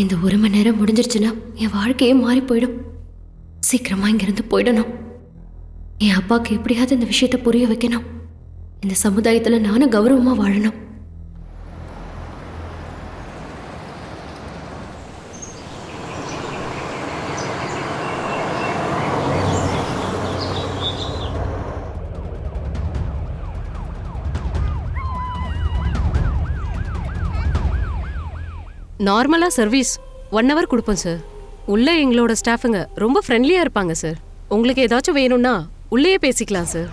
இந்த 1 மணி நேரம் முடிஞ்சிருச்சுன்னா என் வாழ்க்கையே மாறி போயிடும். சீக்கிரமா இங்கிருந்து போயிடணும். என் அப்பாவுக்கு எப்படியாவது இந்த விஷயத்தை புரிய வைக்கணும். இந்த சமுதாயத்துல நானும் கௌரவமா வாழணும். நார்மலா சர்வீஸ் 1 hour கொடுப்போம் சார். உள்ள எங்களோட ஸ்டாஃபுங்க ரொம்ப ஃப்ரெண்ட்லியா இருப்பாங்க சார். உங்களுக்கு ஏதாச்சும் வேணும்னா உள்ளேயே பேசிக்கலாம் sir.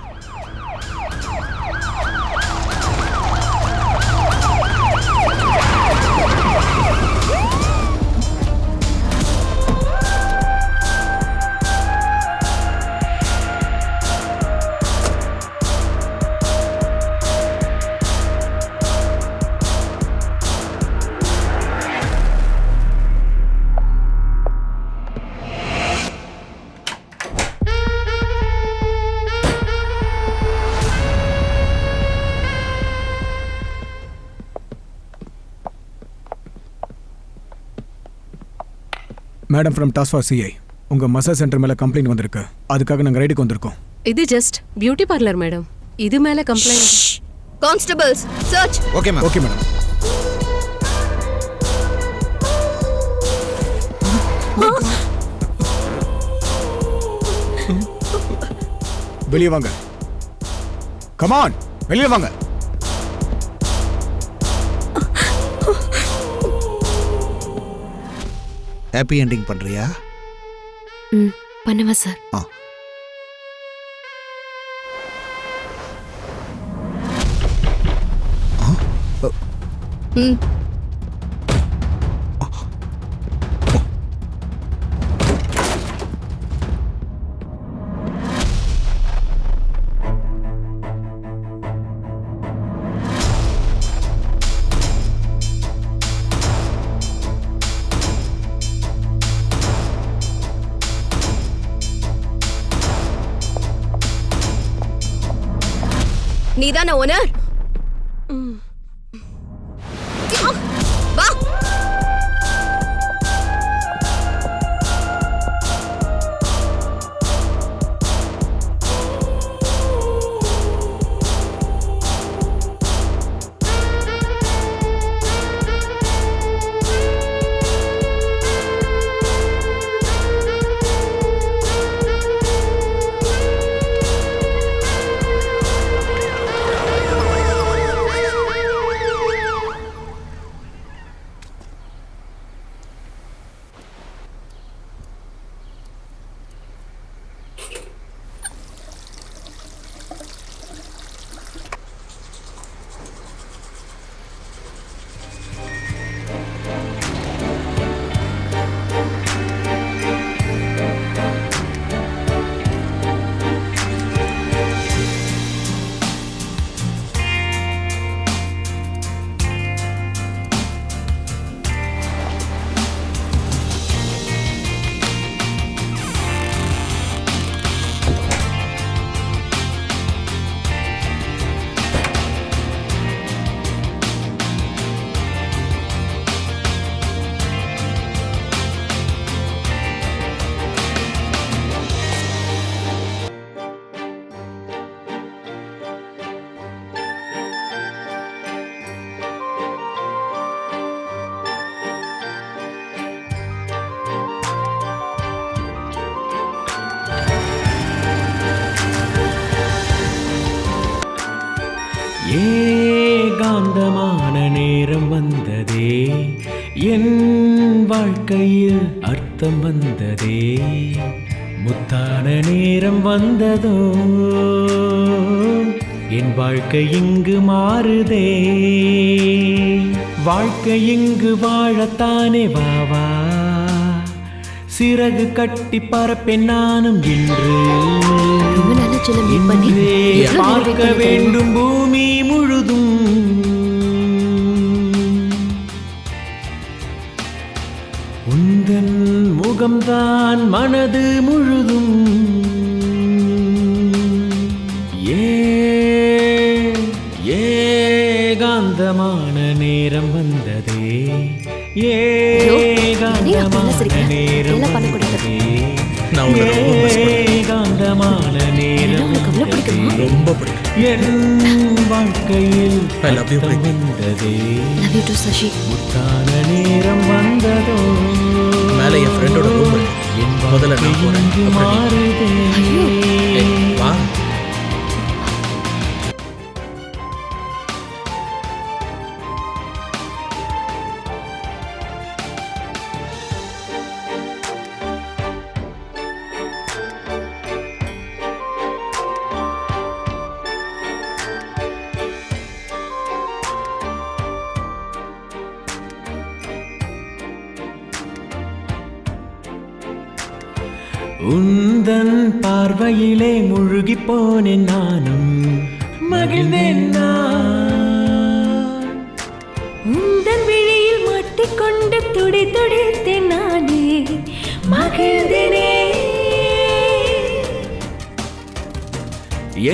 Madam from task for CI, உங்கள் மசாஜ் சென்டர் மேலே கம்ப்ளைண்ட் வந்திருக்கு. அதுக்காக நாங்கள் ரைடுக்கு வந்திருக்கோம். இது ஜஸ்ட் பியூட்டி பார்லர் மேடம். இது மேல complaint. Constables search. Okay ma'am. Okay madam. வெளியே வாங்க. கமான், வெளியே வாங்க. ஹாப்பி எண்டிங் பண்றியா? பண்ணுவேன் சார். நீதான ஓனர்? வா. ஏகாந்தமான நேரம் வந்ததே, என் வாழ்க்கையில் அர்த்தம் வந்ததே. முத்தான நேரம் வந்ததோ, என் வாழ்க்கை இங்கு மாறுதே. வாழ்க்கை இங்கு வாழத்தானே வாவா, சிறகு கட்டி பறப்பேன் நானும் இன்று. பார்க்க வேண்டும் பூமி முழுதும், உந்தன் முகம்தான் மனது முழுதும். ஏகாந்தமான நேரம் வந்ததே, ஏகாந்தமான எல்லாம் சிரிக்கிறேன். எல்லாம் பண்ணக்கூடாது. நான் உன்னை ரொம்ப மிஸ் பண்றேன். ஏகாந்தமான நேரம் உனக்கு அவ்வளவு பிடிக்குமா? ரொம்ப பிடிக்கும். என் வாழ்க்கையில் I love you, Preeti. வந்ததே லவ் யூ டு சசி. முத்தான நேரம் வந்ததோ மேலே என் ஃப்ரெண்டோட ரூம் என் முதல்ல நான் போறேன். இங்கு அப்புறம் நீ. மாறுதே ஐயோ. ஏய், வா. உந்தன் பார்வையிலே முழுகி போனேன் நானும் மகிழ்ந்தேன் நான். உந்தன் விழியில் மாட்டிக்கொண்டு துடி துடித்தேன் நானே மகிழ்ந்தேனே.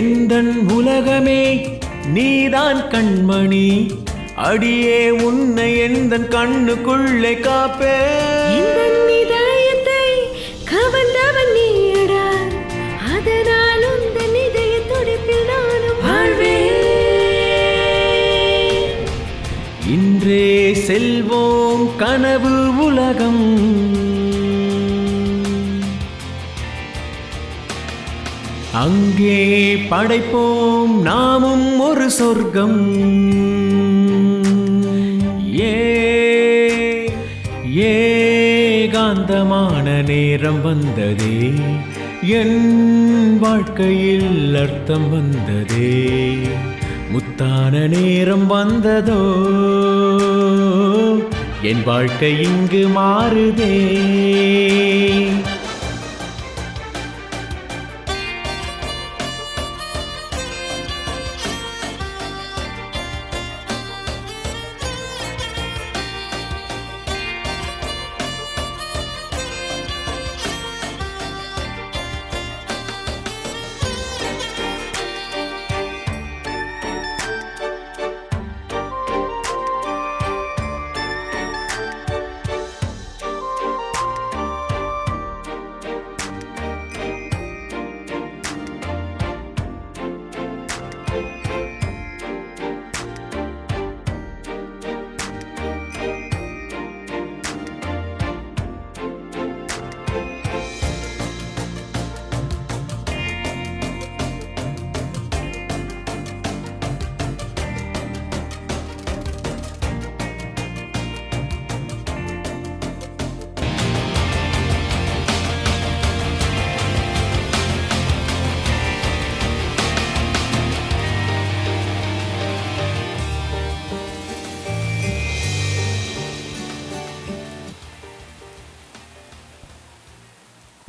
எந்தன் உலகமே நீதான் கண்மணி அடியே உன்னை எந்தன் கண்ணுக்குள்ளே காப்பே எந்தன் இதயத்தை கவர்ந்தவன் நீயடா, அதனால் உந்தன் இதய துடிப்பில் நானும் வாழ்வேன். இன்றே செல்வோம் கனவு உலகம் அங்கே படைப்போம் நாமும் ஒரு சொர்க்கம். ஏகாந்தமான நேரம் வந்ததே என் வாழ்க்கையில் அர்த்தம் வந்ததே முத்தான நேரம் வந்ததோ என் வாழ்க்கை இங்கு மாறுதே.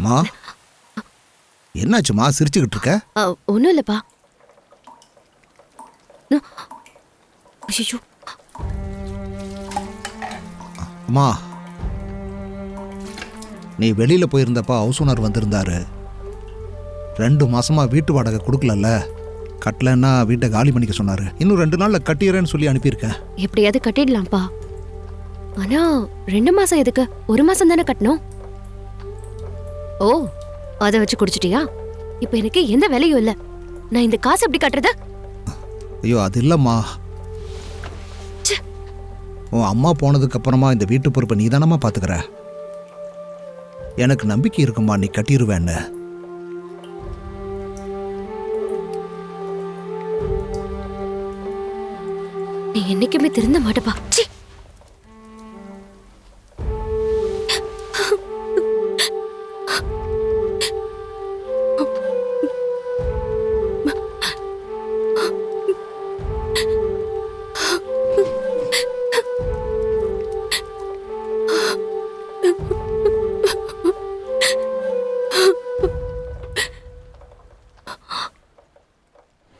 மா என்னாச்சுமா சிரிச்சுக்கிட்டு இருக்க? ஒன்றும் இல்லைப்பா. ஐயோ, அம்மா நீ வெளியில போயிருந்தப்ப ஹவுஸ் ஓனர் வந்திருந்தாரு. 2 மாசமா வீட்டு வாடகை கொடுக்கலல்ல, கட்டலன்னா வீட்டை காலி பண்ணிக்க சொன்னாரு. இன்னும் 2 நாள்ல கட்டிடுறேன்னு சொல்லி அனுப்பியிருக்கேன். எப்படியாவது கட்டிடலாம்ப்பா. ஆனா 2 மாசம் எதுக்கு? 1 மாசம் தானே கட்டணும். ஓ, அதை வச்சு குடிச்சிட்டியா? இப்ப எனக்கு எந்த வேலையும் இல்ல. நான் இந்த காசு எப்படி கட்டுறது? ஐயோ அது இல்லம்மா, உன் அம்மா போனதுக்கு அப்புறமா இந்த வீட்டு பொறுப்பை நீ தானம்மா பாத்துக்கிற. எனக்கு நம்பிக்கை இருக்குமா நீ கட்டிடுவேன்னு. நீ என்னைக்குமே திருந்த மாட்டப்பா.